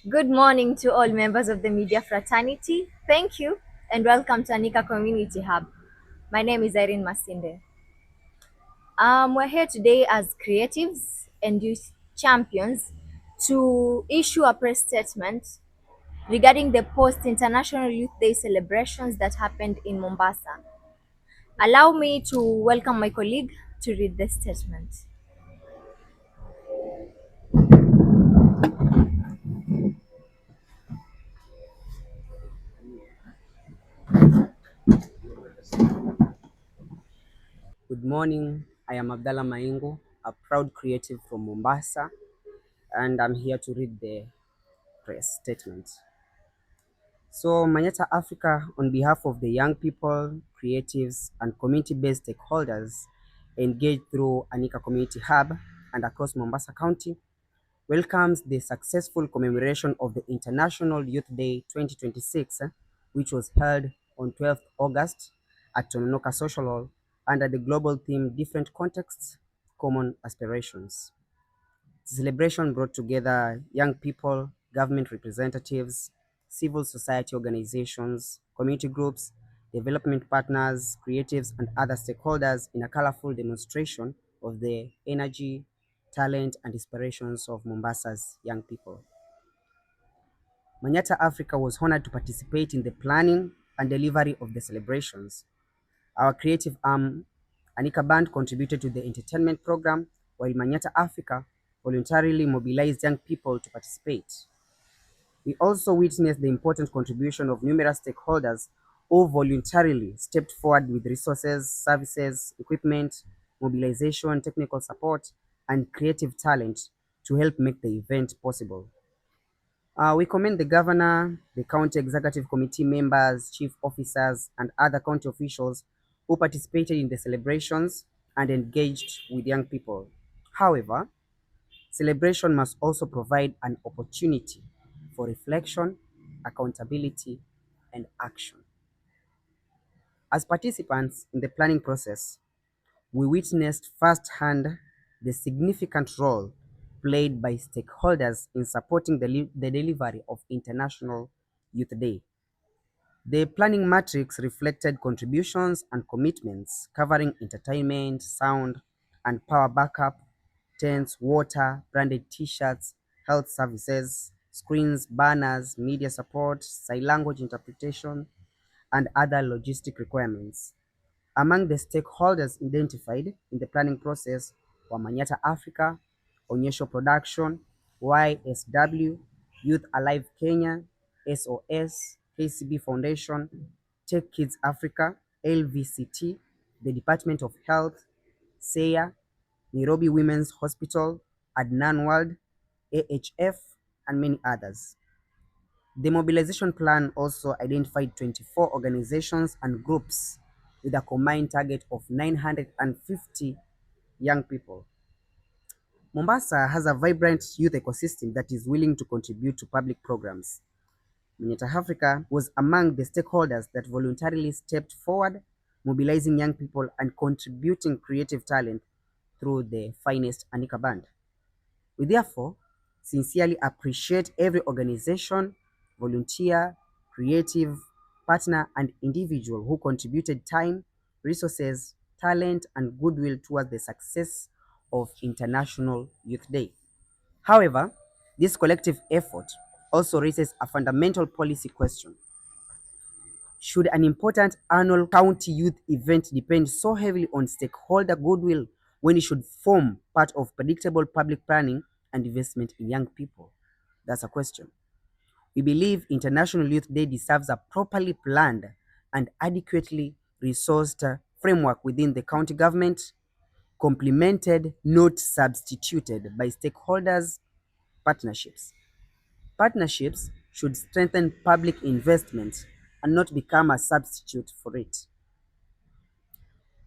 Good morning to all members of the media fraternity. Thank you and welcome to Anika Community Hub. My name is Irene Masinde. We're here today as creatives and youth champions to issue a press statement regarding the post International Youth Day celebrations that happened in Mombasa. Allow me to welcome my colleague to read the statement. Good morning. I am Abdallah Maingo, a proud creative from Mombasa, and I'm here to read the press statement. So, Manyata Africa, on behalf of the young people, creatives, and community based stakeholders engaged through Anika Community Hub and across Mombasa County, welcomes the successful commemoration of the International Youth Day 2026, which was held on 12th August at Tononoka Social Hall under the global theme Different Contexts, Common Aspirations. The celebration brought together young people, government representatives, civil society organizations, community groups, development partners, creatives, and other stakeholders in a colorful demonstration of the energy, talent, and inspirations of Mombasa's young people. Manyata Africa was honored to participate in the planning and delivery of the celebrations. Our creative arm, Anika Band, contributed to the entertainment program, while Manyata Africa voluntarily mobilized young people to participate. We also witnessed the important contribution of numerous stakeholders who voluntarily stepped forward with resources, services, equipment, mobilization, technical support, and creative talent to help make the event possible. We commend the governor, the county executive committee members, chief officers, and other county officials who participated in the celebrations and engaged with young people. However, celebration must also provide an opportunity for reflection, accountability, and action. As participants in the planning process, we witnessed firsthand the significant role played by stakeholders in supporting the delivery of International Youth Day. The planning matrix reflected contributions and commitments covering entertainment, sound, and power backup, tents, water, branded t-shirts, health services, screens, banners, media support, sign language interpretation, and other logistic requirements. Among the stakeholders identified in the planning process were Manyata Africa, Onyesho Production, YSW, Youth Alive Kenya, SOS, KCB Foundation, Tech Kids Africa, LVCT, the Department of Health, SEA, Nairobi Women's Hospital, Adnan World, AHF, and many others. The mobilization plan also identified 24 organizations and groups with a combined target of 950 young people. Mombasa has a vibrant youth ecosystem that is willing to contribute to public programs. Manyata Africa was among the stakeholders that voluntarily stepped forward, mobilizing young people and contributing creative talent through the finest Anika Band. We therefore sincerely appreciate every organization, volunteer, creative, partner, and individual who contributed time, resources, talent, and goodwill towards the success of International Youth Day. However, this collective effort also raises a fundamental policy question. Should an important annual county youth event depend so heavily on stakeholder goodwill when it should form part of predictable public planning and investment in young people? That's a question. We believe International Youth Day deserves a properly planned and adequately resourced framework within the county government, complemented, not substituted by stakeholders' partnerships. Partnerships should strengthen public investment and not become a substitute for it.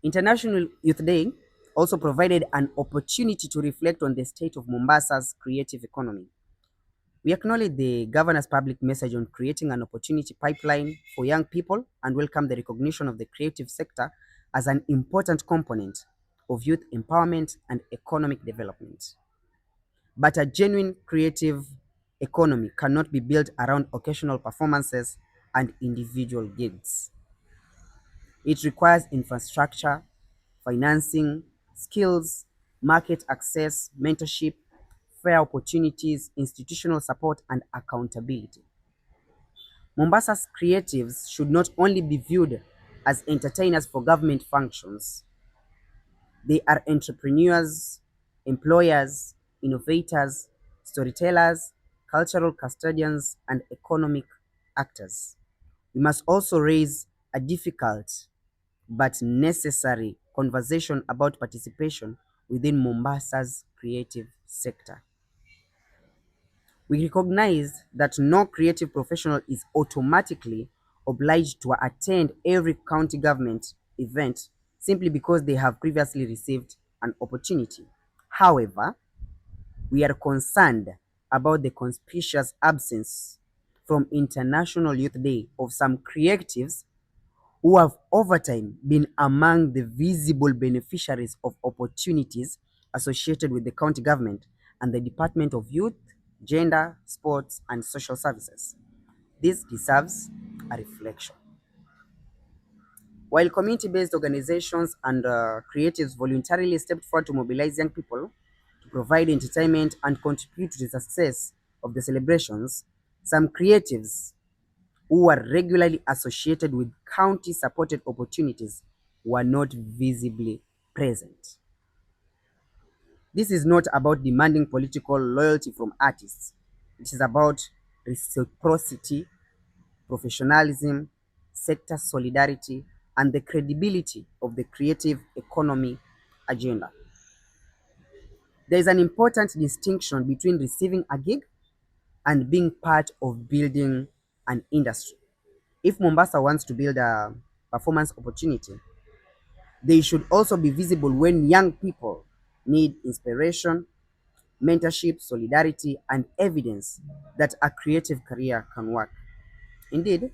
International Youth Day also provided an opportunity to reflect on the state of Mombasa's creative economy. We acknowledge the governor's public message on creating an opportunity pipeline for young people and welcome the recognition of the creative sector as an important component of youth empowerment and economic development. But a genuine creative economy cannot be built around occasional performances and individual gains. It requires infrastructure, financing, skills, market access, mentorship, fair opportunities, institutional support, and accountability. Mombasa's creatives should not only be viewed as entertainers for government functions, they are entrepreneurs, employers, innovators, storytellers, cultural custodians, and economic actors. We must also raise a difficult but necessary conversation about participation within Mombasa's creative sector. We recognize that no creative professional is automatically obliged to attend every county government event simply because they have previously received an opportunity. However, we are concerned about the conspicuous absence from International Youth Day of some creatives who have over time been among the visible beneficiaries of opportunities associated with the county government and the Department of Youth, Gender, Sports, and Social Services. This deserves a reflection. While community-based organizations and creatives voluntarily stepped forward to mobilize young people to provide entertainment and contribute to the success of the celebrations, some creatives who were regularly associated with county-supported opportunities were not visibly present. This is not about demanding political loyalty from artists. It is about reciprocity, professionalism, sector solidarity, and the credibility of the creative economy agenda. There is an important distinction between receiving a gig and being part of building an industry. If Mombasa wants to build a performance opportunity, they should also be visible when young people need inspiration, mentorship, solidarity, and evidence that a creative career can work. Indeed,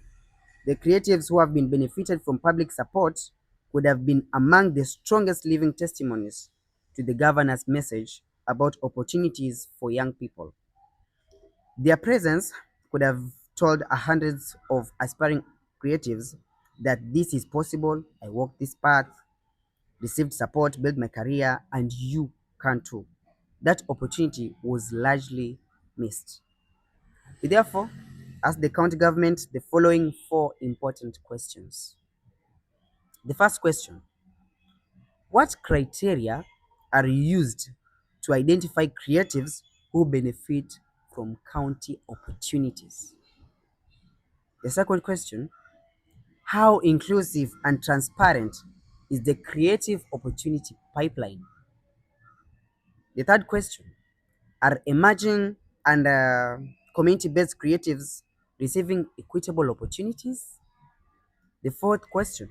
the creatives who have been benefited from public support could have been among the strongest living testimonies to the governor's message about opportunities for young people. Their presence could have told hundreds of aspiring creatives that this is possible, I walked this path, received support, built my career, and you can too. That opportunity was largely missed. We therefore ask the county government the following four important questions. The first question: what criteria are used to identify creatives who benefit from county opportunities? The second question: how inclusive and transparent is the creative opportunity pipeline? The third question: are emerging and community-based creatives receiving equitable opportunities? The fourth question: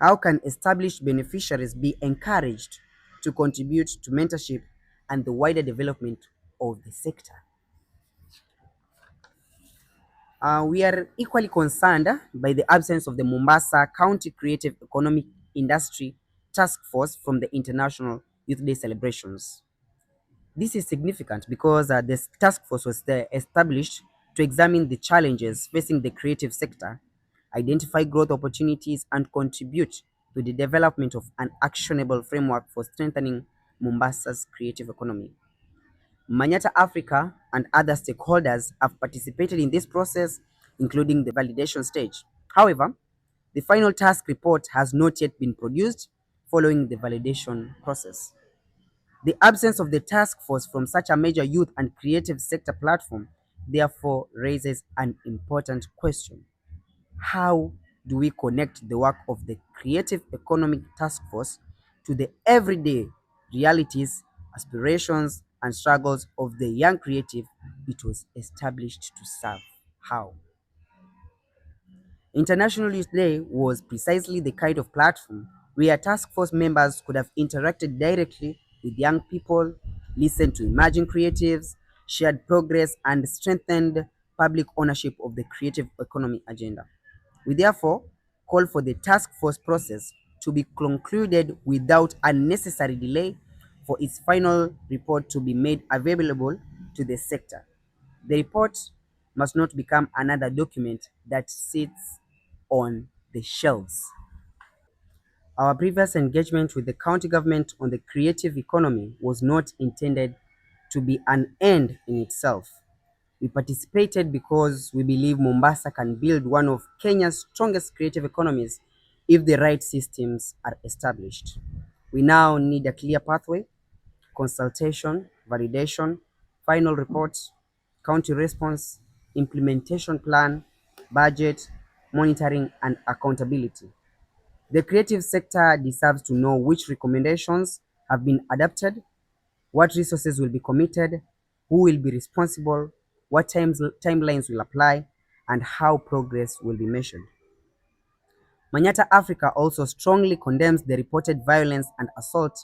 how can established beneficiaries be encouraged to contribute to mentorship and the wider development of the sector? We are equally concerned by the absence of the Mombasa County Creative Economic Industry Task Force from the International Youth Day celebrations. This is significant because this task force was established to examine the challenges facing the creative sector, identify growth opportunities, and contribute to the development of an actionable framework for strengthening Mombasa's creative economy. Manyata Africa and other stakeholders have participated in this process, including the validation stage. However, the final task report has not yet been produced following the validation process. The absence of the task force from such a major youth and creative sector platform therefore raises an important question. How do we connect the work of the Creative Economic Task Force to the everyday realities, aspirations, and struggles of the young creative it was established to serve? How? International Youth Day was precisely the kind of platform where task force members could have interacted directly with young people, listened to emerging creatives, shared progress, and strengthened public ownership of the creative economy agenda. We therefore call for the task force process to be concluded without unnecessary delay for its final report to be made available to the sector. The report must not become another document that sits on the shelves. Our previous engagement with the county government on the creative economy was not intended to be an end in itself. We participated because we believe Mombasa can build one of Kenya's strongest creative economies if the right systems are established. We now need a clear pathway: consultation, validation, final reports, county response, implementation plan, budget, monitoring, and accountability. The creative sector deserves to know which recommendations have been adopted, what resources will be committed, who will be responsible, what timelines will apply, and how progress will be measured. Manyata Africa also strongly condemns the reported violence and assault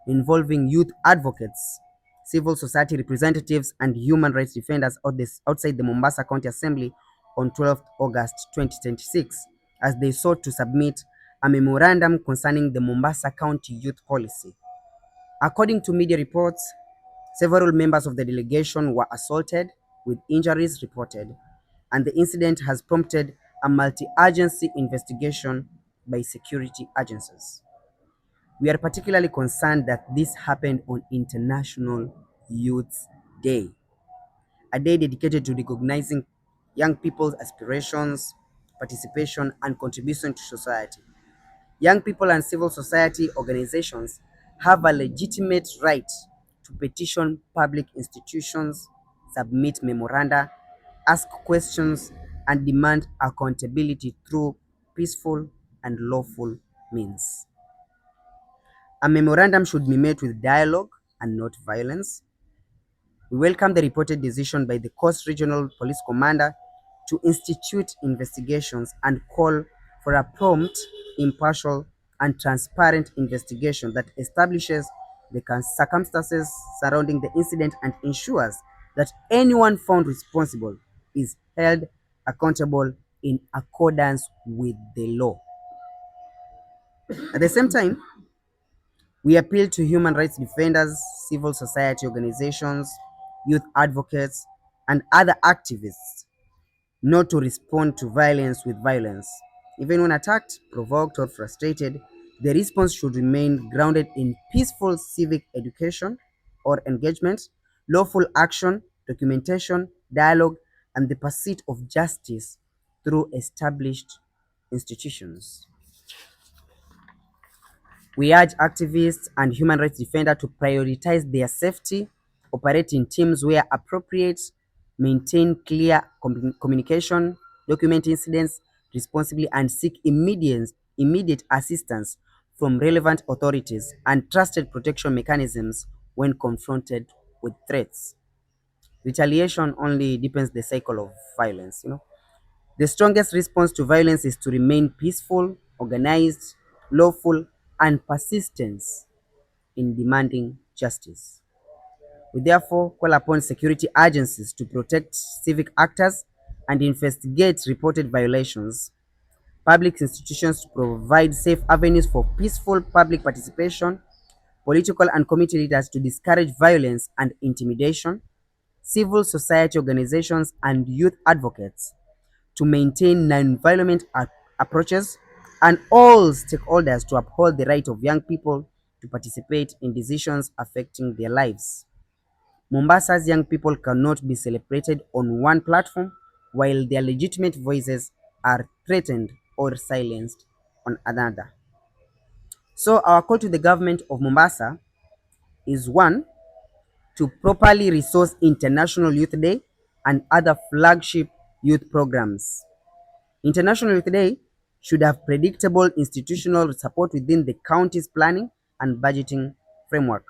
involving youth advocates, civil society representatives, and human rights defenders outside the Mombasa County Assembly on 12th August 2026, as they sought to submit a memorandum concerning the Mombasa County Youth Policy. According to media reports, several members of the delegation were assaulted, with injuries reported, and the incident has prompted a multi-agency investigation by security agencies. We are particularly concerned that this happened on International Youth Day, a day dedicated to recognizing young people's aspirations, participation, and contribution to society. Young people and civil society organizations have a legitimate right to petition public institutions, submit memoranda, ask questions, and demand accountability through peaceful and lawful means. A memorandum should be met with dialogue and not violence. We welcome the reported decision by the Coast Regional Police Commander to institute investigations and call for a prompt, impartial, and transparent investigation that establishes the circumstances surrounding the incident and ensures that anyone found responsible is held accountable in accordance with the law. At the same time, we appeal to human rights defenders, civil society organizations, youth advocates, and other activists not to respond to violence with violence. Even when attacked, provoked, or frustrated, the response should remain grounded in peaceful civic education or engagement, lawful action, documentation, dialogue, and the pursuit of justice through established institutions. We urge activists and human rights defenders to prioritize their safety, operate in teams where appropriate, maintain clear communication, document incidents responsibly, and seek immediate assistance from relevant authorities and trusted protection mechanisms when confronted with threats. Retaliation only deepens the cycle of violence. The strongest response to violence is to remain peaceful, organized, lawful, and persistent in demanding justice. We therefore call upon security agencies to protect civic actors and investigate reported violations, public institutions to provide safe avenues for peaceful public participation, political and community leaders to discourage violence and intimidation, civil society organizations and youth advocates to maintain non-violent approaches, and all stakeholders to uphold the right of young people to participate in decisions affecting their lives. Mombasa's young people cannot be celebrated on one platform while their legitimate voices are threatened or silenced on another. So our call to the government of Mombasa is: one, to properly resource International Youth Day and other flagship youth programs. International Youth Day should have predictable institutional support within the county's planning and budgeting framework,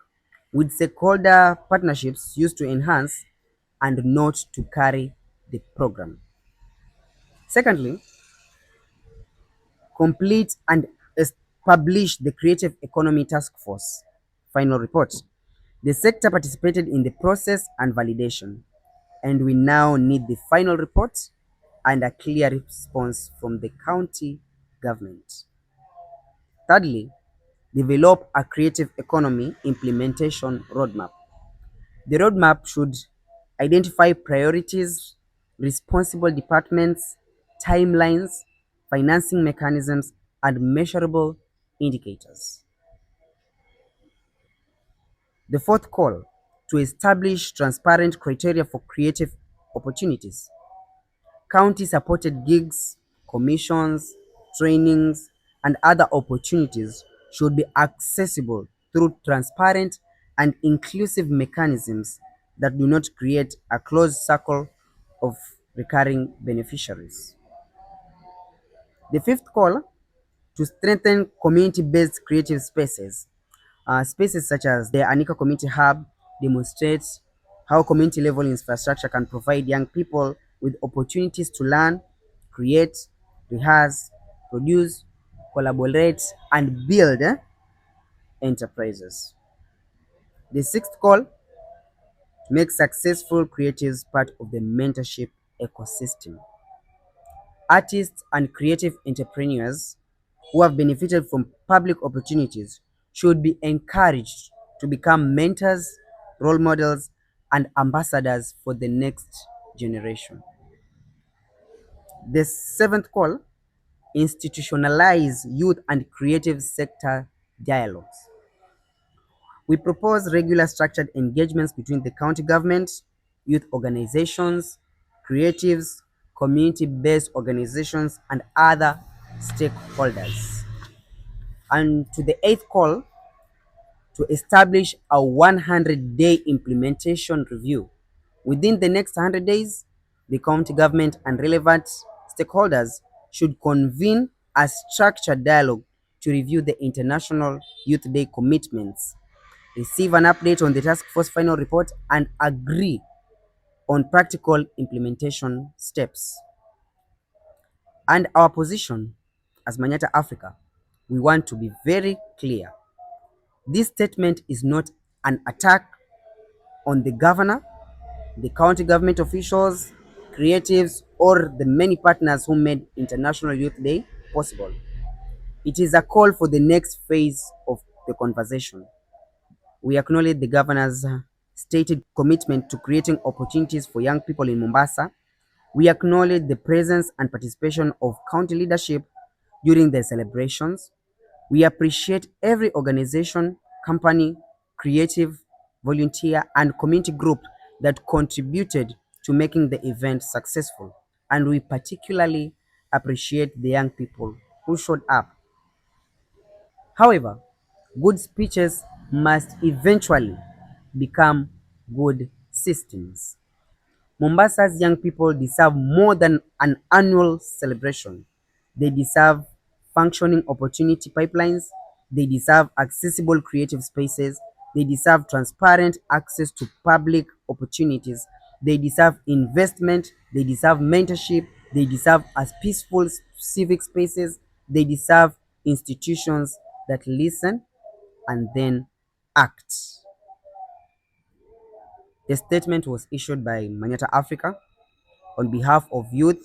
with stakeholder partnerships used to enhance and not to carry the program. Secondly, complete and establish the Creative Economy Task Force. Final report. The sector participated in the process and validation, and we now need the final report and a clear response from the county government. Thirdly, develop a creative economy implementation roadmap. The roadmap should identify priorities, responsible departments, timelines, financing mechanisms, and measurable indicators. The fourth call, to establish transparent criteria for creative opportunities. County-supported gigs, commissions, trainings, and other opportunities should be accessible through transparent and inclusive mechanisms that do not create a closed circle of recurring beneficiaries. The fifth call, to strengthen community-based creative spaces. Spaces such as the Anika Community Hub demonstrates how community-level infrastructure can provide young people with opportunities to learn, create, rehearse, produce, collaborate, and build enterprises. The sixth call, to make successful creatives part of the mentorship ecosystem. Artists and creative entrepreneurs who have benefited from public opportunities should be encouraged to become mentors, role models, and ambassadors for the next generation. The seventh call, institutionalize youth and creative sector dialogues. We propose regular structured engagements between the county government, youth organizations, creatives, community-based organizations, and other stakeholders. And to the eighth call, to establish a 100-day implementation review. Within the next 100 days, the county government and relevant stakeholders should convene a structured dialogue to review the International Youth Day commitments, receive an update on the task force final report, and agree on practical implementation steps. And our position as Manyata Africa, we want to be very clear. This statement is not an attack on the governor, the county government officials, creatives, or the many partners who made International Youth Day possible. It is a call for the next phase of the conversation. We acknowledge the governor's stated commitment to creating opportunities for young people in Mombasa. We acknowledge the presence and participation of county leadership during the celebrations. We appreciate every organization, company, creative, volunteer, and community group that contributed to making the event successful. And we particularly appreciate the young people who showed up. However, good speeches must eventually become good systems. Mombasa's young people deserve more than an annual celebration. They deserve functioning opportunity pipelines. They deserve accessible creative spaces. They deserve transparent access to public opportunities. They deserve investment. They deserve mentorship. They deserve as peaceful civic spaces. They deserve institutions that listen and then act. The statement was issued by Manyata Africa on behalf of youth,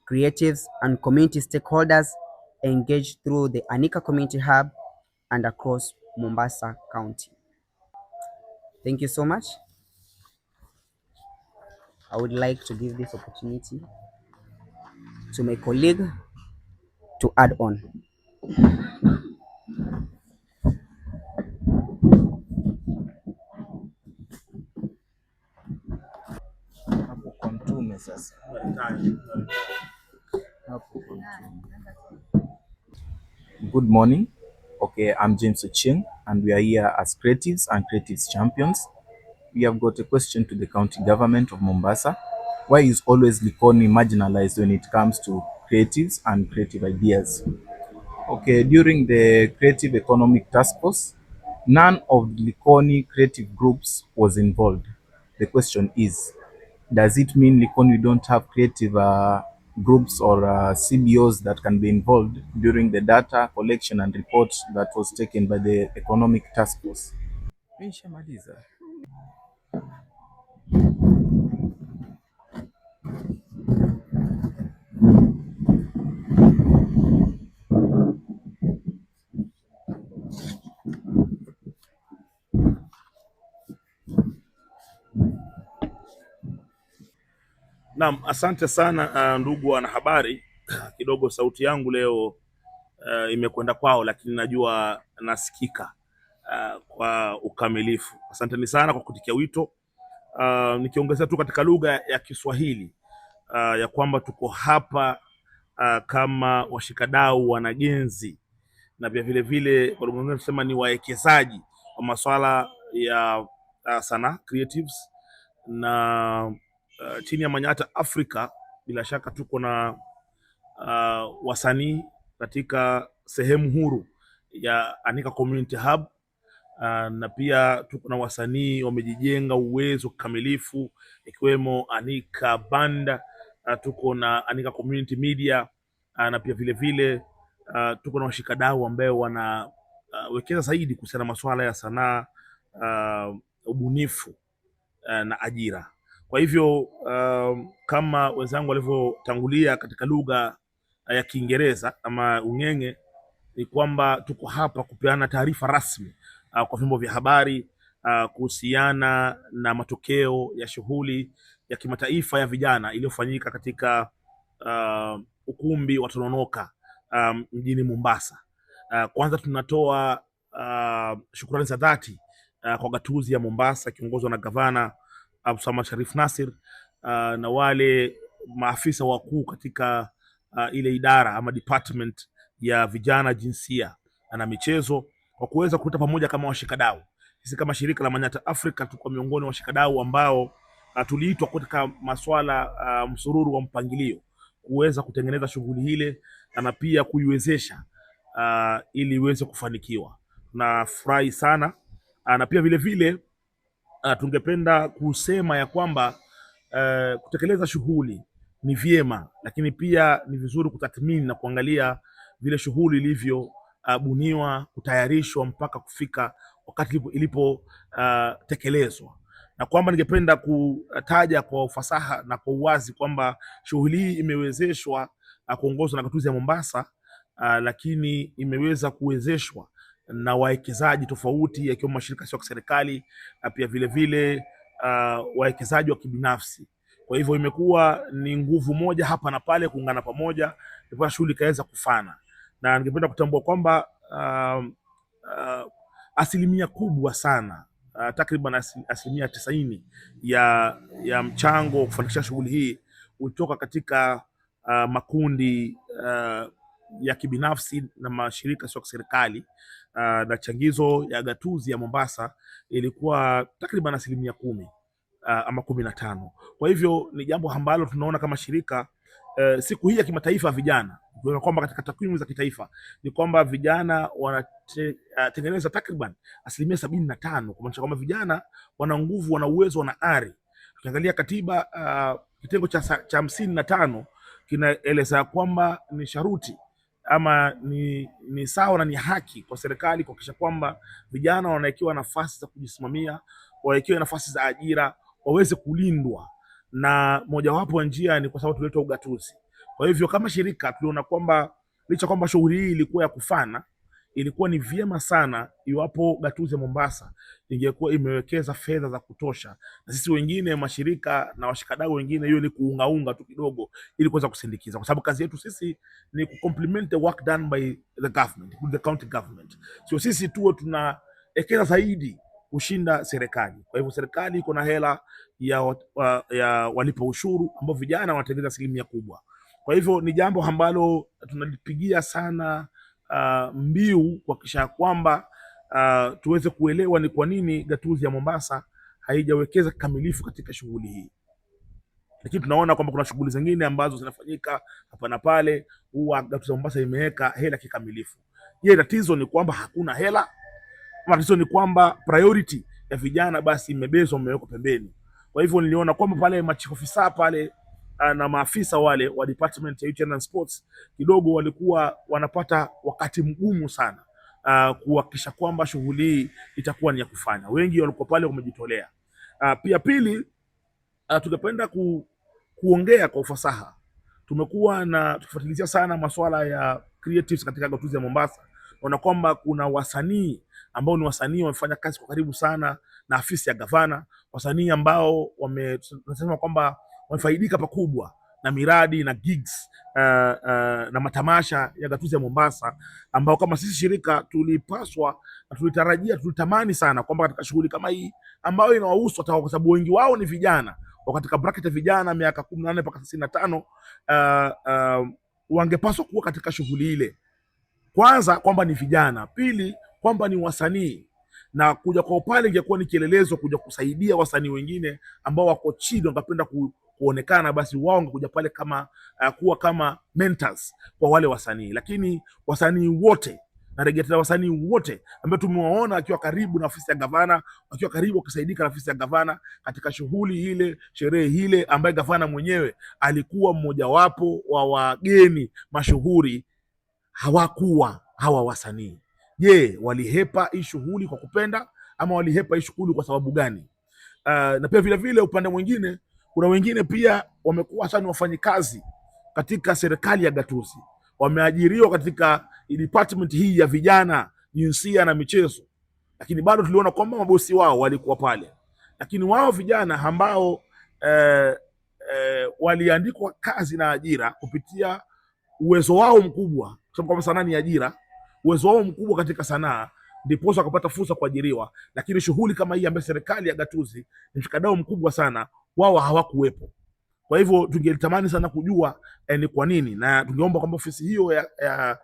creatives, and community stakeholders engaged through the Anika Community Hub and across Mombasa County. Thank you so much. I would like to give this opportunity to my colleague to add on. Good morning. Okay, I'm James Ochieng, and we are here as creatives and creatives champions. We have got a question to the county government of Mombasa. Why is always Likoni marginalized when it comes to creatives and creative ideas? Okay, during the Creative Economic Task Force, none of the Likoni creative groups was involved. The question is, does it mean Likoni don't have creative groups or CBOs that can be involved during the data collection and report that was taken by the Economic Task Force? Nishamaliza. Naam, asante sana ndugu wanahabari. Kidogo sauti yangu leo imekwenda kwao, lakini najua nasikika kwa ukamilifu. Asanteni sana kwa kutikia wito. Nikiongezea tu katika lugha ya Kiswahili ya kwamba tuko hapa kama washikadau wanagenzi, na pia vile vile kwa lugha nyingine tunasema ni wawekezaji wa masuala ya sanaa creatives, na chini ya Manyata Africa bila shaka tuko na wasanii katika sehemu huru ya Anika Community Hub, na pia tuko na wasanii wamejijenga uwezo kamilifu ikiwemo Anika Band, tuko na Anika Community Media, na pia vile vile tuko na washikadau ambao wanawekeza zaidi kuhusiana na masuala ya sanaa, ubunifu na ajira. Kwa hivyo kama wenzangu walivyotangulia katika lugha ya Kiingereza ama ung'eng'e, ni kwamba tuko hapa kupeana taarifa rasmi kwa vyombo vya habari kuhusiana na matokeo ya shughuli ya kimataifa ya vijana iliyofanyika katika ukumbi wa Tononoka mjini Mombasa. Kwanza tunatoa shukrani za dhati kwa gatuzi ya Mombasa kiongozwa na gavana Abdulswamad Sharif Nassir na wale maafisa wakuu katika ile idara ama department ya vijana, jinsia na michezo, kwa kuweza kuleta pamoja kama washikadau. Sisi kama shirika la Manyata Africa tuko miongoni mwa washikadau ambao tuliitwa katika masuala msururu wa mpangilio kuweza kutengeneza shughuli ile na pia kuiwezesha ili iweze kufanikiwa. Nafurahi sana na pia vile vile tungependa kusema ya kwamba kutekeleza shughuli ni vyema, lakini pia ni vizuri kutathmini na kuangalia vile shughuli ilivyobuniwa, kutayarishwa mpaka kufika wakati ilipotekelezwa, na kwamba ningependa kutaja kwa ufasaha na kwa uwazi kwamba shughuli hii imewezeshwa kuongozwa na gatuzi ya Mombasa, lakini imeweza kuwezeshwa na wawekezaji tofauti yakiwemo mashirika sio ya serikali na pia vile vile wawekezaji wa kibinafsi. Kwa hivyo imekuwa ni nguvu moja hapa na pale kuungana pamoja ndipo shughuli ikaweza kufana, na ningependa kutambua kwamba asilimia kubwa sana takriban asilimia 90 ya mchango kufanikisha shughuli hii ulitoka katika makundi ya kibinafsi na mashirika sio ya serikali, na changizo ya gatuzi ya Mombasa ilikuwa takriban asilimia 10 ama 15. Kwa hivyo ni jambo ambalo tunaona kama shirika siku hii ya kimataifa ya vijana, tunaona kwamba katika takwimu za kitaifa ni kwamba vijana wanatengeneza takriban asilimia 75, kumaanisha kwamba vijana wana nguvu, wana uwezo, wana ari. Ukiangalia katiba kitengo cha 55 kinaeleza kwamba ni sharuti ama ni sawa na ni haki kwa serikali kuhakikisha kwamba vijana wanawekewa nafasi za kujisimamia, wawekewe nafasi za ajira, waweze kulindwa, na mojawapo ya njia ni kwa sababu tuletwa ugatuzi. Kwa hivyo kama shirika tuliona kwamba licha kwamba shughuli hii ilikuwa ya kufana, ilikuwa ni vyema sana iwapo gatuzi ya Mombasa ingekuwa imewekeza fedha za kutosha, na sisi wengine mashirika na washikadau wengine hiyo ni kuungaunga tu kidogo ili kuweza kusindikiza, kwa sababu kazi yetu sisi ni ku complement the work done by the government, the county government. So sisi tuwe tunaekeza zaidi kushinda serikali. Kwa hivyo serikali iko na hela ya walipa ushuru ambao vijana wanatengeneza asilimia kubwa. Kwa hivyo ni jambo ambalo tunalipigia sana mbiu kuhakikisha kwamba tuweze kuelewa ni kwa nini gatuzi ya Mombasa haijawekeza kikamilifu katika shughuli hii. Lakini tunaona kwamba kuna shughuli zingine ambazo zinafanyika hapa na pale, huwa gatuzi ya Mombasa imeweka hela kikamilifu. Je, tatizo ni kwamba hakuna hela? Tatizo ni kwamba priority ya vijana basi imebezwa, imewekwa pembeni. Kwa hivyo niliona kwamba pale machief officer pale na maafisa wale wa department ya youth and sports kidogo walikuwa wanapata wakati mgumu sana kuhakikisha kwamba shughuli hii itakuwa ni ya kufanya. Wengi walikuwa pale wamejitolea. Pia pili, tungependa kuongea kwa ufasaha. Tumekuwa na tukifuatilia sana masuala ya creatives katika gatuzi ya Mombasa. Naona kwamba kuna wasanii ambao ni wasanii wamefanya kazi kwa karibu sana na afisi ya gavana, wasanii ambao tunasema kwamba wamefaidika pakubwa na miradi na gigs na matamasha ya gatuzi ya Mombasa, ambao kama sisi shirika tulipaswa na tulitarajia, tulitamani sana kwamba katika shughuli kama hii ambayo inawahusu hata, kwa sababu wengi wao ni vijana wa katika bracket ya vijana miaka 18 mpaka 35, wangepaswa kuwa katika shughuli ile. Kwanza kwamba ni vijana, pili kwamba ni wasanii, na kuja kwa upale ingekuwa ni kielelezo kuja kusaidia wasanii wengine ambao wako chini wangependa kuonekana, basi wao wangekuja pale kama kuwa kama mentors kwa wale wasanii. Lakini wasanii wote na wasanii wote ambao tumewaona akiwa karibu na ofisi ya gavana, akiwa karibu akisaidika na ofisi ya gavana katika shughuli ile, sherehe ile, ambaye gavana mwenyewe alikuwa mmojawapo wa wageni mashuhuri, hawakuwa hawa wasanii. Je, walihepa hii shughuli kwa kupenda ama walihepa hii shughuli kwa sababu gani? Na pia vile vile upande mwingine kuna wengine pia wamekuwa hasa ni wafanyikazi katika serikali ya gatuzi, wameajiriwa katika department hii ya vijana, jinsia na michezo, lakini bado tuliona kwamba mabosi wao walikuwa pale. Lakini wao vijana ambao waliandikwa kazi na ajira kupitia uwezo wao mkubwa, kwa sababu kama sanaa ni ajira, uwezo wao mkubwa katika sanaa, ndipo wakapata fursa kuajiriwa. Lakini shughuli kama hii ambayo serikali ya gatuzi ni mshikadau mkubwa sana, wao hawakuwepo. Kwa hivyo tungelitamani sana kujua ni kwa nini, na tungeomba kwamba ofisi hiyo ya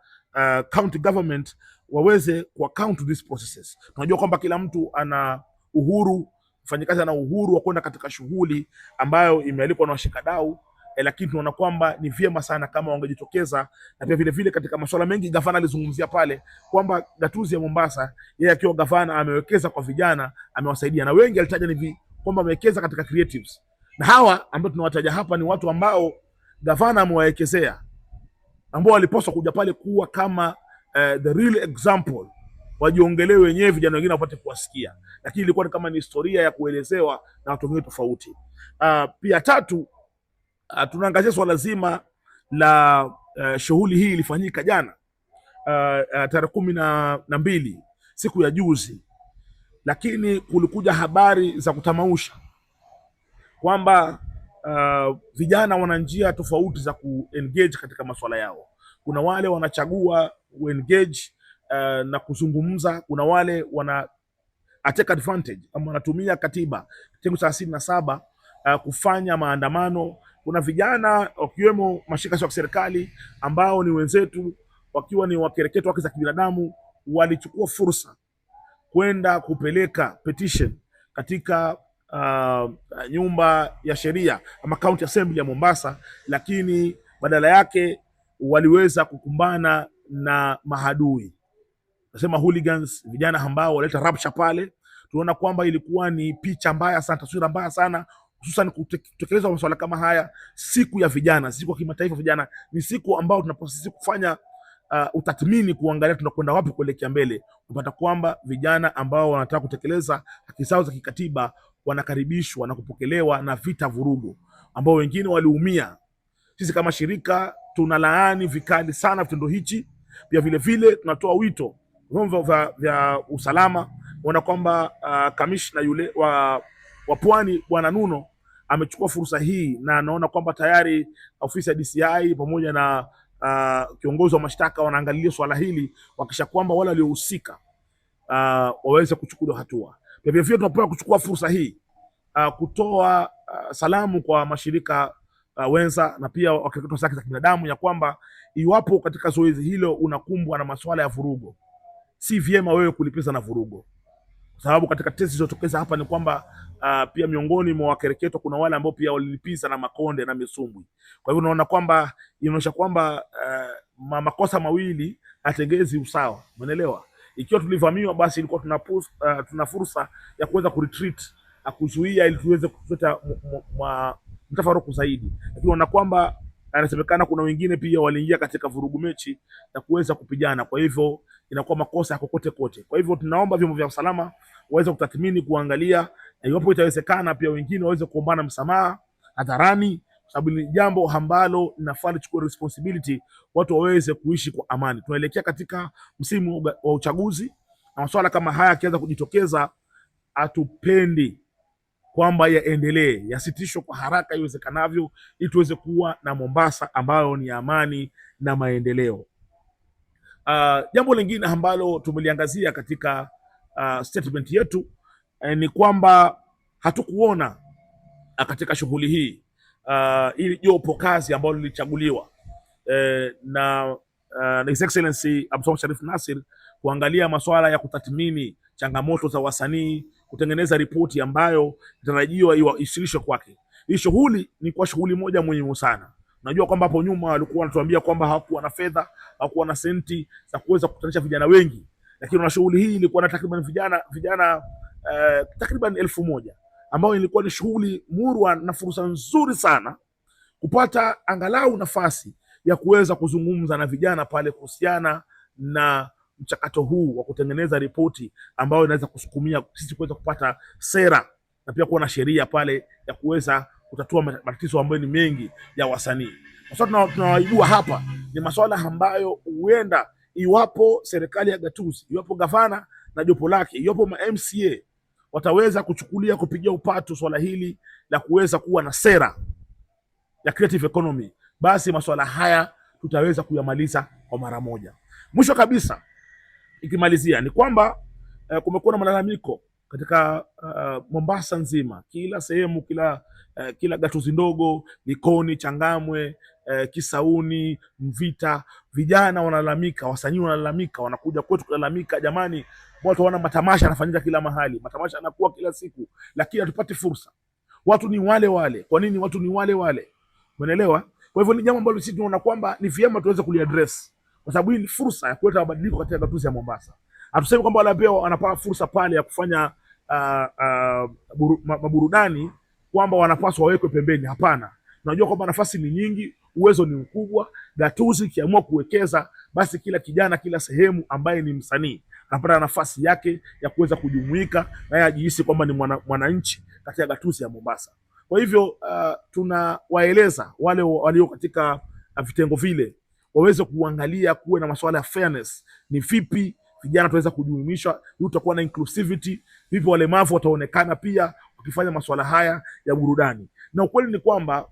county government waweze ku account these processes. Tunajua kwamba kila mtu ana uhuru, mfanyikazi ana uhuru wa kwenda katika shughuli ambayo imealikwa na washikadau, lakini tunaona kwamba ni vyema sana kama wangejitokeza. Na pia vile vile katika masuala mengi gavana alizungumzia pale kwamba gatuzi ya Mombasa, yeye akiwa gavana, amewekeza kwa vijana, amewasaidia, na wengi alitaja ni kwamba amewekeza katika creatives. Na hawa ambao tunawataja hapa ni watu ambao gavana amewawekezea, ambao walipaswa kuja pale kuwa kama the real example, wajiongelee wenyewe, vijana wengine wapate kuwasikia, lakini ilikuwa ni kama ni historia ya kuelezewa na watu wengine tofauti. Pia tatu, tunaangazia swala zima la shughuli hii ilifanyika jana tarehe 12 siku ya juzi, lakini kulikuja habari za kutamausha kwamba vijana wana njia tofauti za kuengage katika masuala yao. Kuna wale wanachagua kuengage na kuzungumza, kuna wale wana take advantage ama wanatumia katiba kitengo cha 67 kufanya maandamano. Kuna vijana wakiwemo mashirika ya serikali ambao ni wenzetu, wakiwa ni wakereketo haki za kibinadamu, walichukua fursa kwenda kupeleka petition katika nyumba ya sheria ama county assembly ya Mombasa, lakini badala yake waliweza kukumbana na mahadui, nasema hooligans, vijana ambao waleta rapsha pale. Tunaona kwamba ilikuwa ni picha mbaya sana, taswira mbaya sana, hususan kutekeleza masuala kama haya. Siku ya vijana, siku ya kimataifa vijana, ni siku ambao tunapaswa sisi kufanya utathmini, kuangalia tunakwenda wapi kuelekea mbele, kupata kwamba vijana ambao wanataka kutekeleza haki zao za kikatiba wanakaribishwa na kupokelewa na vita vurugu, ambao wengine waliumia. Sisi kama shirika tunalaani vikali sana vitendo hichi. Pia vile vile tunatoa wito vyombo vya usalama, kuona kwamba kamishna yule wa Pwani Bwana Nuno amechukua fursa hii, na anaona kwamba tayari ofisi ya DCI pamoja na kiongozi wa mashtaka wanaangalia swala hili, wakisha kwamba wale waliohusika waweze kuchukuliwa hatua. Pia vile vile tunapewa kuchukua fursa hii kutoa salamu kwa mashirika wenza na pia wakereketo haki za kibinadamu, ya kwamba iwapo katika zoezi hilo unakumbwa na masuala ya vurugo, si vyema wewe kulipiza na vurugo, kwa sababu katika tesi zilizotokeza hapa ni kwamba pia miongoni mwa wakereketo kuna wale ambao pia walilipiza na makonde na misumbwi. Kwa hivyo unaona kwamba inaonyesha kwamba makosa mawili hatengezi usawa, umeelewa? Ikiwa tulivamiwa, basi ilikuwa tuna fursa ya kuweza kuretreat na kuzuia, ili tuweze kuleta mtafaruku zaidi. Lakini unaona kwamba anasemekana kuna wengine pia waliingia katika vurugu mechi na kuweza kupigana, kwa hivyo inakuwa makosa ya kokote kote. Kwa hivyo tunaomba vyombo vya usalama waweze kutathmini, kuangalia, na iwapo itawezekana pia wengine waweze kuombana msamaha hadharani, sababu ni jambo ambalo linafaa lichukue responsibility, watu waweze kuishi kwa amani. Tunaelekea katika msimu wa uchaguzi, na masuala kama haya yakianza kujitokeza, hatupendi kwamba yaendelee, yasitishwe kwa haraka iwezekanavyo, ili tuweze kuwa na Mombasa ambayo ni amani na maendeleo. Jambo lingine ambalo tumeliangazia katika statement yetu ni kwamba hatukuona katika shughuli hii ili jopo kazi ambalo lilichaguliwa na His Excellency Abdulswamad Sharif Nassir kuangalia masuala ya kutathmini changamoto za wasanii, kutengeneza ripoti ambayo inatarajiwa iwasilishwe kwake. Hii shughuli ni kwa shughuli moja muhimu sana. Najua kwamba hapo nyuma walikuwa wanatuambia kwamba hawakuwa na fedha, hawakuwa na senti za kuweza kukutanisha vijana wengi, lakini na shughuli hii ilikuwa na takriban vijana takriban 1000 ambao ilikuwa ni shughuli murwa na fursa nzuri sana kupata angalau nafasi ya kuweza kuzungumza na vijana pale kuhusiana na mchakato huu wa kutengeneza ripoti ambayo inaweza kusukumia sisi kuweza kupata sera na pia kuwa na sheria pale ya kuweza kutatua matatizo ambayo ni mengi ya wasanii. Kwa sababu tunawaibua hapa ni masuala ambayo huenda, iwapo serikali ya gatuzi, iwapo gavana na jopo lake, iwapo ma MCA wataweza kuchukulia kupigia upatu swala hili la kuweza kuwa na sera ya creative economy, basi masuala haya tutaweza kuyamaliza kwa mara moja. Mwisho kabisa, ikimalizia ni kwamba kumekuwa na malalamiko katika Mombasa nzima, kila sehemu, kila gatuzi ndogo, Likoni, Changamwe, Kisauni, Mvita, vijana wanalalamika, wasanii wanalalamika, wanakuja kwetu kulalamika, jamani, watu wana matamasha yanafanyika kila mahali, matamasha yanakuwa kila siku, lakini hatupati fursa. Watu ni wale wale. Kwa nini watu ni wale wale? Umeelewa? Kwa hivyo ni jambo ambalo sisi tunaona kwamba ni vyema tuweze kuliaddress, kwa sababu hii ni fursa ya kuleta mabadiliko katika gatuzi ya Mombasa. Hatusemi kwamba wale pia wanapata fursa pale ya kufanya maburudani kwamba wanapaswa wawekwe pembeni. Hapana, tunajua kwamba nafasi ni nyingi, uwezo ni mkubwa. Gatuzi kiamua kuwekeza, basi kila kijana, kila sehemu ambaye ni msanii anapata nafasi yake ya kuweza kujumuika na yeye ajihisi kwamba ni mwananchi katika gatuzi ya Mombasa. Kwa hivyo tunawaeleza wale walio katika vitengo vile waweze kuangalia, kuwe na masuala ya fairness. Ni vipi vijana tuweza kujumuishwa, tutakuwa na inclusivity, vipi walemavu wataonekana pia wakifanya masuala haya ya burudani. Na ukweli ni kwamba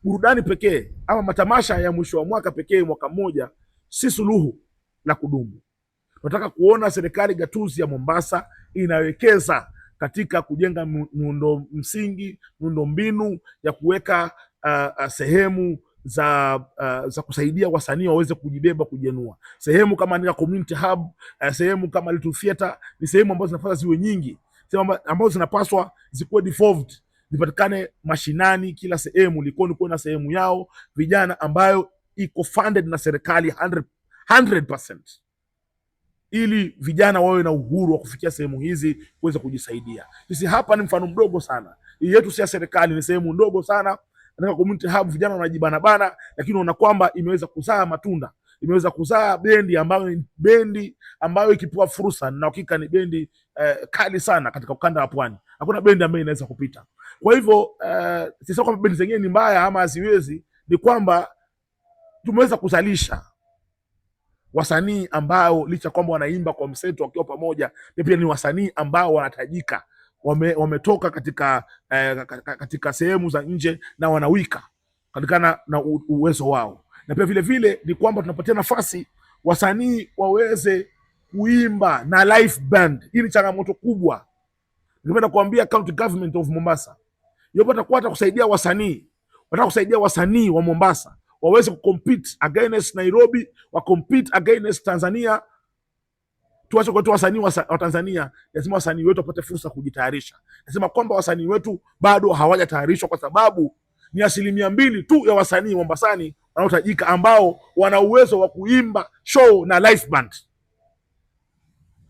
burudani pekee ama matamasha ya mwisho wa mwaka pekee, mwaka mmoja, si suluhu la kudumu. Tunataka kuona serikali gatuzi ya Mombasa inawekeza katika kujenga miundo msingi, miundo mbinu ya kuweka sehemu za kusaidia wasanii waweze kujibeba, kujenua. Sehemu kama ni community hub, sehemu kama Little Theatre, ni sehemu ambazo zinapaswa ziwe nyingi, sehemu ambazo zinapaswa zikuwe devolved, zipatikane mashinani kila sehemu. Likoni kuwe na sehemu yao vijana ambayo iko funded na serikali 100%, ili vijana wawe na uhuru wa kufikia sehemu hizi kuweza kujisaidia. Sisi hapa ni mfano mdogo sana. Hii yetu si ya serikali, ni sehemu ndogo sana. Na community hub vijana wanajibana bana, lakini unaona kwamba imeweza kuzaa matunda. Imeweza kuzaa bendi ambayo ikipewa fursa, na hakika ni bendi kali sana katika ukanda wa Pwani. Hakuna bendi ambayo inaweza kupita. Kwa hivyo sisi kwamba bendi zenyewe ni mbaya ama haziwezi, ni kwamba tumeweza kuzalisha wasanii ambao licha kwamba wanaimba kwa mseto wakiwa pamoja, pia ni wasanii ambao wanatajika, wametoka katika sehemu za nje na wanawika katikana na uwezo wao. Na pia vile vile ni kwamba tunapatia nafasi wasanii waweze kuimba na live band. Hii ni changamoto kubwa. Ningependa kuambia county government of Mombasa, yote atakuwa kusaidia wasanii, wataka kusaidia wasanii wa Mombasa waweze kucompete against Nairobi, wa compete against Tanzania. Tuache kwa wasanii wa Tanzania, lazima wasanii wetu wapate fursa kujitayarisha. Nasema kwamba wasanii wetu bado hawajatayarishwa, kwa sababu ni 2% tu ya wasanii Mombasani wanaotajika ambao wana uwezo wa kuimba show na live band.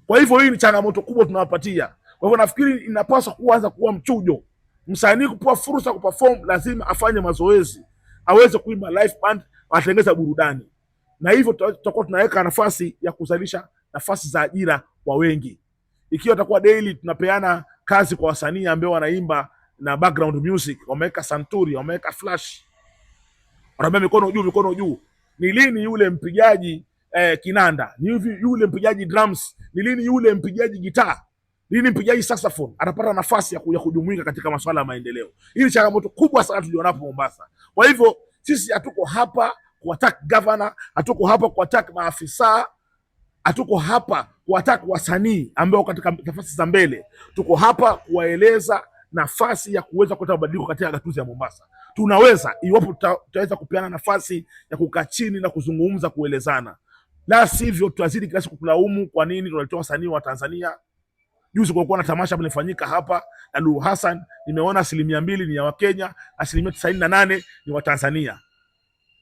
Kwa hivyo hii ni changamoto kubwa tunawapatia. Kwa hivyo nafikiri inapaswa kuanza kuwa mchujo. Msanii kupewa fursa kuperform, lazima afanye mazoezi, aweze kuimba live band, atengeza burudani. Na hivyo tutakuwa tunaweka nafasi ya kuzalisha nafasi za ajira kwa wengi. Ikiwa takuwa daily tunapeana kazi kwa wasanii ambao wanaimba na background music, wameweka santuri, wameweka flash, wanaambia mikono juu. Ni lini yule mpigaji kinanda? Ni hivi yule mpigaji drums? Ni lini yule mpigaji gitaa? Lini mpigaji saxophone atapata nafasi ya kuja kujumuika katika masuala ya maendeleo? Hii ni changamoto kubwa sana tulionapo Mombasa. Kwa hivyo sisi hatuko hapa kuattack governor, hatuko hapa kuattack maafisa, hatuko hapa kuattack wasanii ambao katika nafasi za mbele. Tuko hapa kuwaeleza nafasi ya kuweza kuleta mabadiliko katika gatuzi ya Mombasa. Tunaweza iwapo tutaweza kupeana nafasi ya kukaa chini na kuzungumza, kuelezana. La sivyo tutazidi kila siku kulaumu kwa nini tunalitoa wasanii wa Tanzania. Juzi kulikuwa na tamasha linafanyika hapa na Lulu Hassan, nimeona 2% ni ya Wakenya, 98% ni wa Tanzania.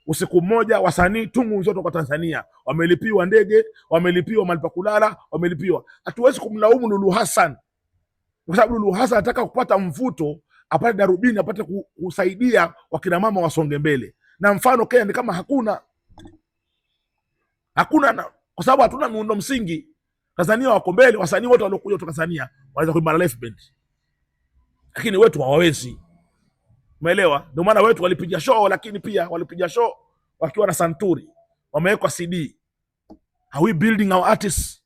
Usiku mmoja wasanii tungu zote kwa Tanzania wamelipiwa ndege, wamelipiwa mahali pa kulala, wamelipiwa. Hatuwezi kumlaumu Lulu Hassan, kwa sababu Lulu Hassan anataka kupata mvuto, apate darubini, apate kusaidia wakina mama wasonge mbele. Na mfano Kenya ni kama hakuna, kwa sababu hatuna miundo msingi. Tanzania wako mbele, wasanii wote waliokuja kutoka Tanzania wanaweza kuimba na live band, lakini wetu hawawezi. Umeelewa? Ndio maana wetu walipiga show, lakini pia walipiga show wakiwa na santuri, wamewekwa CD. Are we building our artists?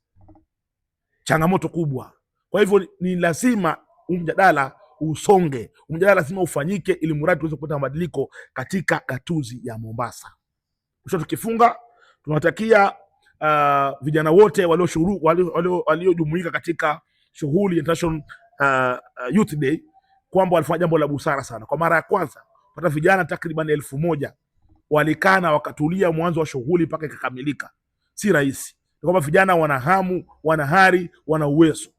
Changamoto kubwa. Kwa hivyo ni lazima mjadala usonge, mjadala lazima ufanyike, ili mradi tuweze kupata mabadiliko katika gatuzi ya Mombasa. Kisha tukifunga, tunatakia vijana wote waliojumuika katika shughuli International Youth Day kwamba walifanya jambo la busara sana. Kwa mara ya kwanza pata vijana takriban 1000 walikaa na wakatulia mwanzo wa shughuli mpaka ikakamilika. Si rahisi. Ni kwamba vijana wana hamu, wana hari, wana uwezo.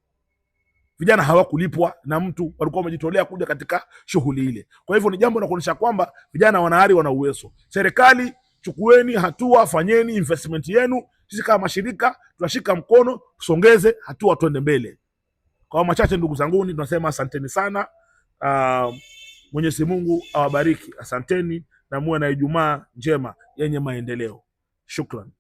Vijana hawakulipwa na mtu, walikuwa wamejitolea kuja katika shughuli ile. Kwa hivyo ni jambo la kuonyesha kwamba vijana wana hari, wana uwezo. Serikali, chukueni hatua, fanyeni investment yenu. Sisi kama mashirika tunashika mkono, tusongeze hatua, tuende mbele. Kwa machache, ndugu zanguni, tunasema asanteni sana. Mwenyezi Mungu awabariki. Asanteni na muwe na Ijumaa njema yenye maendeleo. Shukran.